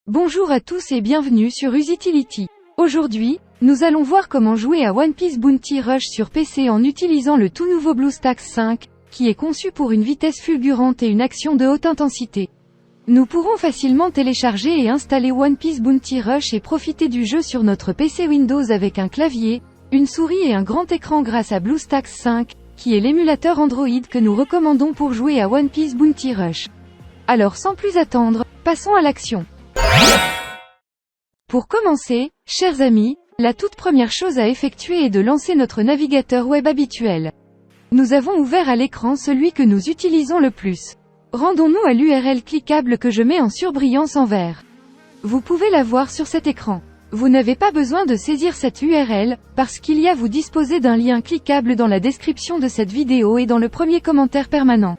Bonjour à tous et bienvenue sur Usitility. Aujourd'hui, nous allons voir comment jouer à One Piece Bounty Rush sur PC en utilisant le tout nouveau BlueStacks 5, qui est conçu pour une vitesse fulgurante et une action de haute intensité. Nous pourrons facilement télécharger et installer One Piece Bounty Rush et profiter du jeu sur notre PC Windows avec un clavier, une souris et un grand écran grâce à BlueStacks 5, qui est l'émulateur Android que nous recommandons pour jouer à One Piece Bounty Rush. Alors sans plus attendre, passons à l'action. Pour commencer, chers amis, la toute première chose à effectuer est de lancer notre navigateur web habituel. Nous avons ouvert à l'écran celui que nous utilisons le plus. Rendons-nous à l'URL cliquable que je mets en surbrillance en vert. Vous pouvez la voir sur cet écran. Vous n'avez pas besoin de saisir cette URL, parce qu'il y a vous disposez d'un lien cliquable dans la description de cette vidéo et dans le premier commentaire permanent.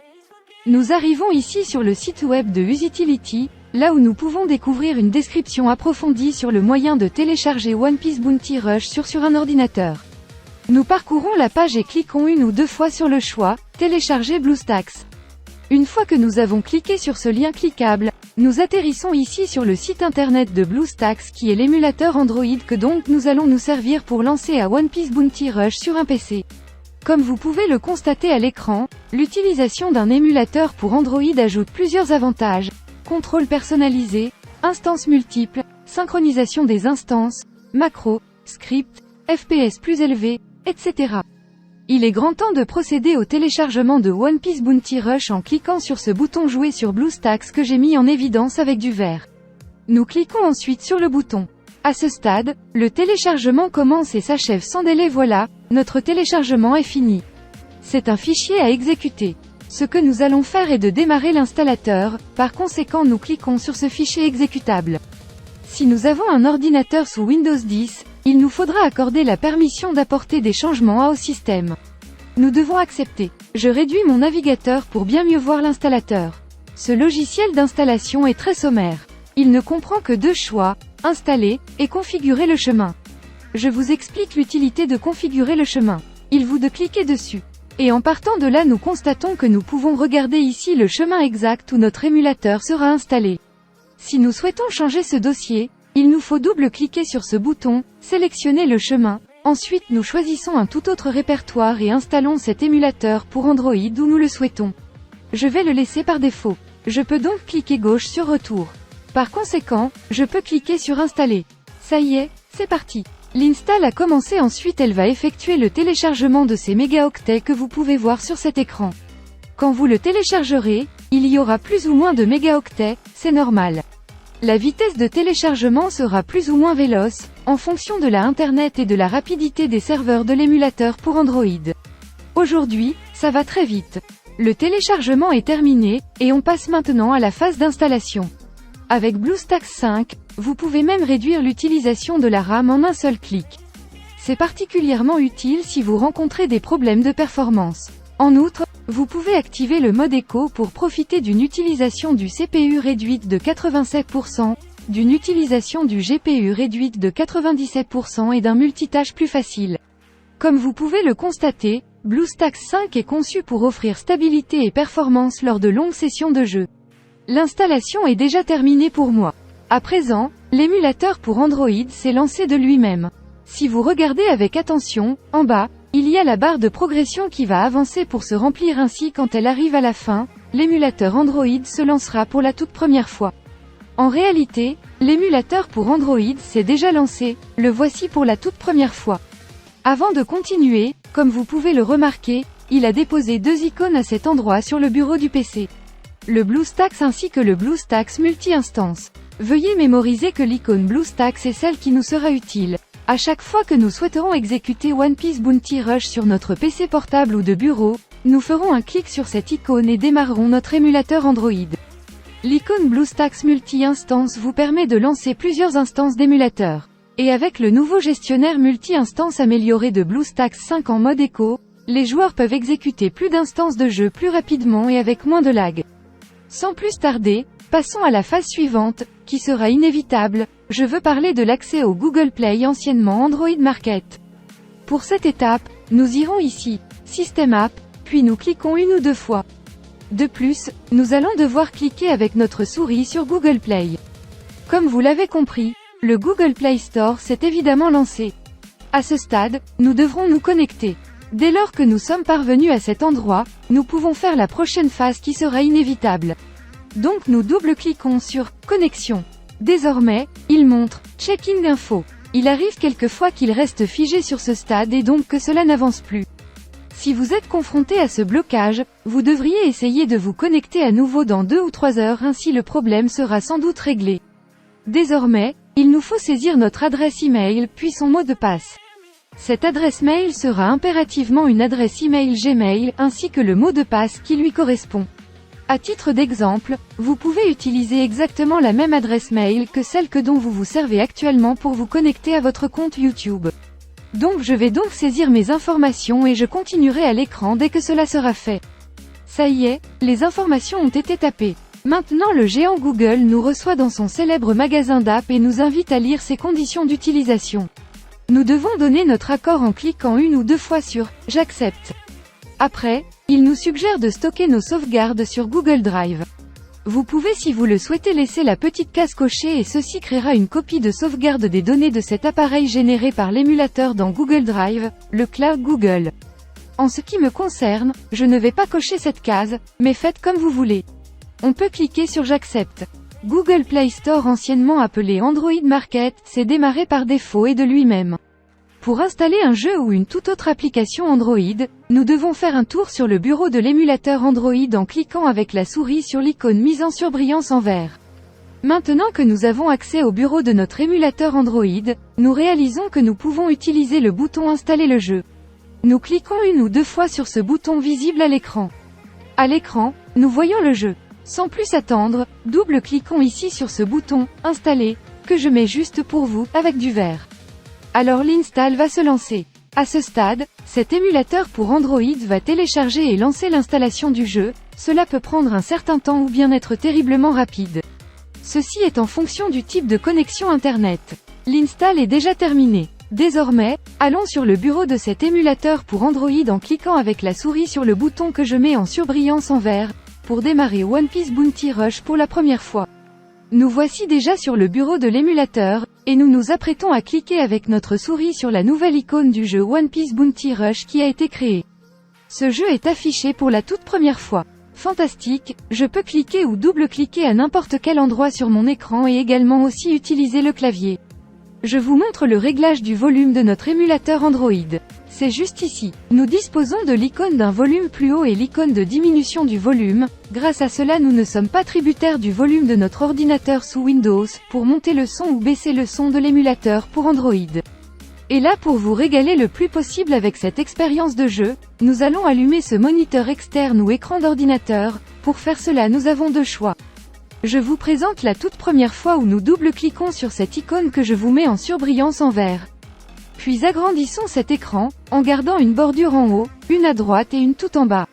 Nous arrivons ici sur le site web de Usitility, là où nous pouvons découvrir une description approfondie sur le moyen de télécharger One Piece Bounty Rush sur un ordinateur. Nous parcourons la page et cliquons une ou deux fois sur le choix « Télécharger BlueStacks ». Une fois que nous avons cliqué sur ce lien cliquable, nous atterrissons ici sur le site internet de BlueStacks qui est l'émulateur Android que donc nous allons nous servir pour lancer à One Piece Bounty Rush sur un PC. Comme vous pouvez le constater à l'écran, l'utilisation d'un émulateur pour Android ajoute plusieurs avantages: contrôle personnalisé, instances multiples, synchronisation des instances, macros, scripts, FPS plus élevés, etc. Il est grand temps de procéder au téléchargement de One Piece Bounty Rush en cliquant sur ce bouton jouer sur BlueStacks que j'ai mis en évidence avec du vert. Nous cliquons ensuite sur le bouton. À ce stade, le téléchargement commence et s'achève sans délai. Voilà, notre téléchargement est fini. C'est un fichier à exécuter. Ce que nous allons faire est de démarrer l'installateur, par conséquent nous cliquons sur ce fichier exécutable. Si nous avons un ordinateur sous Windows 10, il nous faudra accorder la permission d'apporter des changements au système. Nous devons accepter. Je réduis mon navigateur pour bien mieux voir l'installateur. Ce logiciel d'installation est très sommaire. Il ne comprend que deux choix, installer, et configurer le chemin. Je vous explique l'utilité de configurer le chemin. Il vous de cliquer dessus. Et en partant de là nous constatons que nous pouvons regarder ici le chemin exact où notre émulateur sera installé. Si nous souhaitons changer ce dossier, il nous faut double-cliquer sur ce bouton, sélectionner le chemin, ensuite nous choisissons un tout autre répertoire et installons cet émulateur pour Android où nous le souhaitons. Je vais le laisser par défaut. Je peux donc cliquer gauche sur Retour. Par conséquent, je peux cliquer sur Installer. Ça y est, c'est parti. L'install a commencé, ensuite elle va effectuer le téléchargement de ces mégaoctets que vous pouvez voir sur cet écran. Quand vous le téléchargerez, il y aura plus ou moins de mégaoctets, c'est normal. La vitesse de téléchargement sera plus ou moins véloce, en fonction de la internet et de la rapidité des serveurs de l'émulateur pour Android. Aujourd'hui, ça va très vite. Le téléchargement est terminé, et on passe maintenant à la phase d'installation. Avec BlueStacks 5, vous pouvez même réduire l'utilisation de la RAM en un seul clic. C'est particulièrement utile si vous rencontrez des problèmes de performance. En outre, vous pouvez activer le mode écho pour profiter d'une utilisation du CPU réduite de 87%, d'une utilisation du GPU réduite de 97% et d'un multitâche plus facile. Comme vous pouvez le constater, BlueStacks 5 est conçu pour offrir stabilité et performance lors de longues sessions de jeu. L'installation est déjà terminée pour moi. À présent, l'émulateur pour Android s'est lancé de lui-même. Si vous regardez avec attention, en bas, il y a la barre de progression qui va avancer pour se remplir, ainsi quand elle arrive à la fin, l'émulateur Android se lancera pour la toute première fois. En réalité, l'émulateur pour Android s'est déjà lancé, le voici pour la toute première fois. Avant de continuer, comme vous pouvez le remarquer, il a déposé deux icônes à cet endroit sur le bureau du PC. Le BlueStacks ainsi que le BlueStacks Multi-Instance. Veuillez mémoriser que l'icône BlueStacks est celle qui nous sera utile. À chaque fois que nous souhaiterons exécuter One Piece Bounty Rush sur notre PC portable ou de bureau, nous ferons un clic sur cette icône et démarrerons notre émulateur Android. L'icône BlueStacks Multi-Instance vous permet de lancer plusieurs instances d'émulateur. Et avec le nouveau gestionnaire multi-instance amélioré de BlueStacks 5 en mode écho, les joueurs peuvent exécuter plus d'instances de jeu plus rapidement et avec moins de lag. Sans plus tarder, passons à la phase suivante, qui sera inévitable. Je veux parler de l'accès au Google Play, anciennement Android Market. Pour cette étape, nous irons ici, System App, puis nous cliquons une ou deux fois. De plus, nous allons devoir cliquer avec notre souris sur Google Play. Comme vous l'avez compris, le Google Play Store s'est évidemment lancé. À ce stade, nous devrons nous connecter. Dès lors que nous sommes parvenus à cet endroit, nous pouvons faire la prochaine phase qui sera inévitable. Donc nous double-cliquons sur « Connexion ». Désormais, il montre « Check-in d'info ». Il arrive quelquefois qu'il reste figé sur ce stade et donc que cela n'avance plus. Si vous êtes confronté à ce blocage, vous devriez essayer de vous connecter à nouveau dans 2 ou 3 heures, ainsi le problème sera sans doute réglé. Désormais, il nous faut saisir notre adresse email puis son mot de passe. Cette adresse mail sera impérativement une adresse email Gmail ainsi que le mot de passe qui lui correspond. À titre d'exemple, vous pouvez utiliser exactement la même adresse mail que celle dont vous vous servez actuellement pour vous connecter à votre compte YouTube. Donc je vais donc saisir mes informations et je continuerai à l'écran dès que cela sera fait. Ça y est, les informations ont été tapées. Maintenant le géant Google nous reçoit dans son célèbre magasin d'app et nous invite à lire ses conditions d'utilisation. Nous devons donner notre accord en cliquant 1 ou 2 fois sur « J'accepte ». Après, il nous suggère de stocker nos sauvegardes sur Google Drive. Vous pouvez si vous le souhaitez laisser la petite case cochée et ceci créera une copie de sauvegarde des données de cet appareil générée par l'émulateur dans Google Drive, le cloud Google. En ce qui me concerne, je ne vais pas cocher cette case, mais faites comme vous voulez. On peut cliquer sur J'accepte. Google Play Store, anciennement appelé Android Market, s'est démarré par défaut et de lui-même. Pour installer un jeu ou une toute autre application Android, nous devons faire un tour sur le bureau de l'émulateur Android en cliquant avec la souris sur l'icône mise en surbrillance en vert. Maintenant que nous avons accès au bureau de notre émulateur Android, nous réalisons que nous pouvons utiliser le bouton Installer le jeu. Nous cliquons 1 ou 2 fois sur ce bouton visible à l'écran. À l'écran, nous voyons le jeu. Sans plus attendre, double-cliquons ici sur ce bouton « Installer » que je mets juste pour vous, avec du vert. Alors l'install va se lancer. À ce stade, cet émulateur pour Android va télécharger et lancer l'installation du jeu, cela peut prendre un certain temps ou bien être terriblement rapide. Ceci est en fonction du type de connexion Internet. L'install est déjà terminé. Désormais, allons sur le bureau de cet émulateur pour Android en cliquant avec la souris sur le bouton que je mets en surbrillance en vert, pour démarrer One Piece Bounty Rush pour la première fois. Nous voici déjà sur le bureau de l'émulateur, et nous nous apprêtons à cliquer avec notre souris sur la nouvelle icône du jeu One Piece Bounty Rush qui a été créé. Ce jeu est affiché pour la toute première fois. Fantastique, je peux cliquer ou double-cliquer à n'importe quel endroit sur mon écran et également aussi utiliser le clavier. Je vous montre le réglage du volume de notre émulateur Android. C'est juste ici. Nous disposons de l'icône d'un volume plus haut et l'icône de diminution du volume. Grâce à cela nous ne sommes pas tributaires du volume de notre ordinateur sous Windows, pour monter le son ou baisser le son de l'émulateur pour Android. Et là pour vous régaler le plus possible avec cette expérience de jeu, nous allons allumer ce moniteur externe ou écran d'ordinateur. Pour faire cela nous avons 2 choix. Je vous présente la toute première fois où nous double-cliquons sur cette icône que je vous mets en surbrillance en vert. Puis agrandissons cet écran, en gardant une bordure en haut, une à droite et une tout en bas.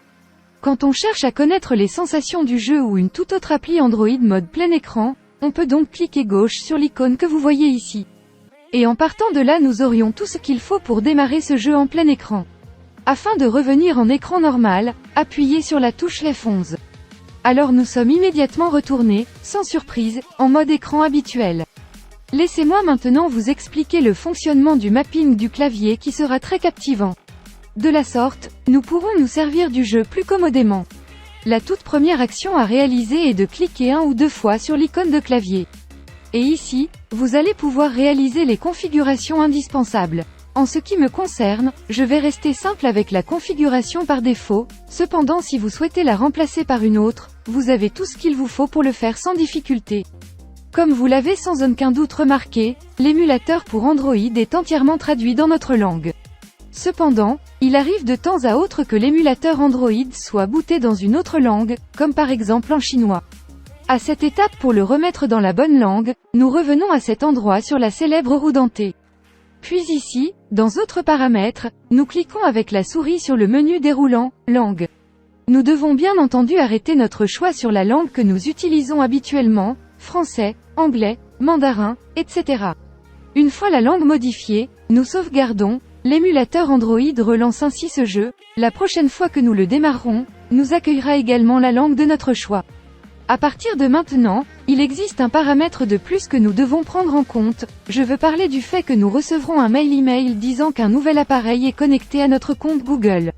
Quand on cherche à connaître les sensations du jeu ou une toute autre appli Android mode plein écran, on peut donc cliquer gauche sur l'icône que vous voyez ici. Et en partant de là nous aurions tout ce qu'il faut pour démarrer ce jeu en plein écran. Afin de revenir en écran normal, appuyez sur la touche F11. Alors nous sommes immédiatement retournés, sans surprise, en mode écran habituel. Laissez-moi maintenant vous expliquer le fonctionnement du mapping du clavier qui sera très captivant. De la sorte, nous pourrons nous servir du jeu plus commodément. La toute première action à réaliser est de cliquer 1 ou 2 fois sur l'icône de clavier. Et ici, vous allez pouvoir réaliser les configurations indispensables. En ce qui me concerne, je vais rester simple avec la configuration par défaut, cependant si vous souhaitez la remplacer par une autre, vous avez tout ce qu'il vous faut pour le faire sans difficulté. Comme vous l'avez sans aucun doute remarqué, l'émulateur pour Android est entièrement traduit dans notre langue. Cependant, il arrive de temps à autre que l'émulateur Android soit booté dans une autre langue, comme par exemple en chinois. À cette étape pour le remettre dans la bonne langue, nous revenons à cet endroit sur la célèbre roue dentée. Puis ici, dans Autres paramètres, nous cliquons avec la souris sur le menu déroulant, Langue. Nous devons bien entendu arrêter notre choix sur la langue que nous utilisons habituellement, français, anglais, mandarin, etc. Une fois la langue modifiée, nous sauvegardons, l'émulateur Android relance ainsi ce jeu, la prochaine fois que nous le démarrerons, nous accueillera également la langue de notre choix. À partir de maintenant, il Il existe un paramètre de plus que nous devons prendre en compte, je veux parler du fait que nous recevrons un mail email disant qu'un nouvel appareil est connecté à notre compte Google.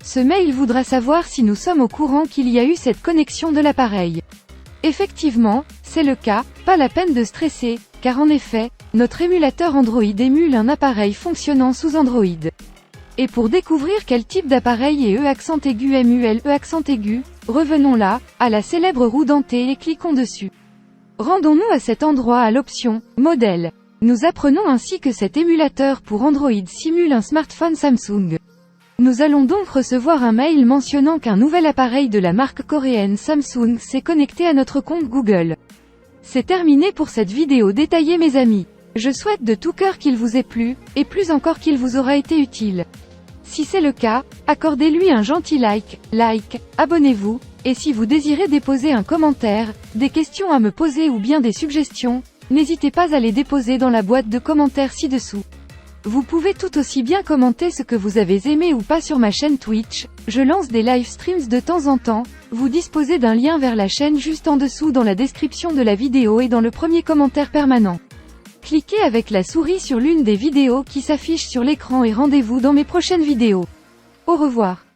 Ce mail voudra savoir si nous sommes au courant qu'il y a eu cette connexion de l'appareil. Effectivement, c'est le cas, pas la peine de stresser, car en effet, notre émulateur Android émule un appareil fonctionnant sous Android. Et pour découvrir quel type d'appareil est EAccent-aigu-MUL EAccent-aigu, revenons là, à la célèbre roue dentée et cliquons dessus. Rendons-nous à cet endroit à l'option « Modèle ». Nous apprenons ainsi que cet émulateur pour Android simule un smartphone Samsung. Nous allons donc recevoir un mail mentionnant qu'un nouvel appareil de la marque coréenne Samsung s'est connecté à notre compte Google. C'est terminé pour cette vidéo détaillée mes amis. Je souhaite de tout cœur qu'il vous ait plu, et plus encore qu'il vous aura été utile. Si c'est le cas, accordez-lui un gentil like, abonnez-vous, et si vous désirez déposer un commentaire, des questions à me poser ou bien des suggestions, n'hésitez pas à les déposer dans la boîte de commentaires ci-dessous. Vous pouvez tout aussi bien commenter ce que vous avez aimé ou pas sur ma chaîne Twitch, je lance des live streams de temps en temps, vous disposez d'un lien vers la chaîne juste en dessous dans la description de la vidéo et dans le premier commentaire permanent. Cliquez avec la souris sur l'une des vidéos qui s'affichent sur l'écran et rendez-vous dans mes prochaines vidéos. Au revoir.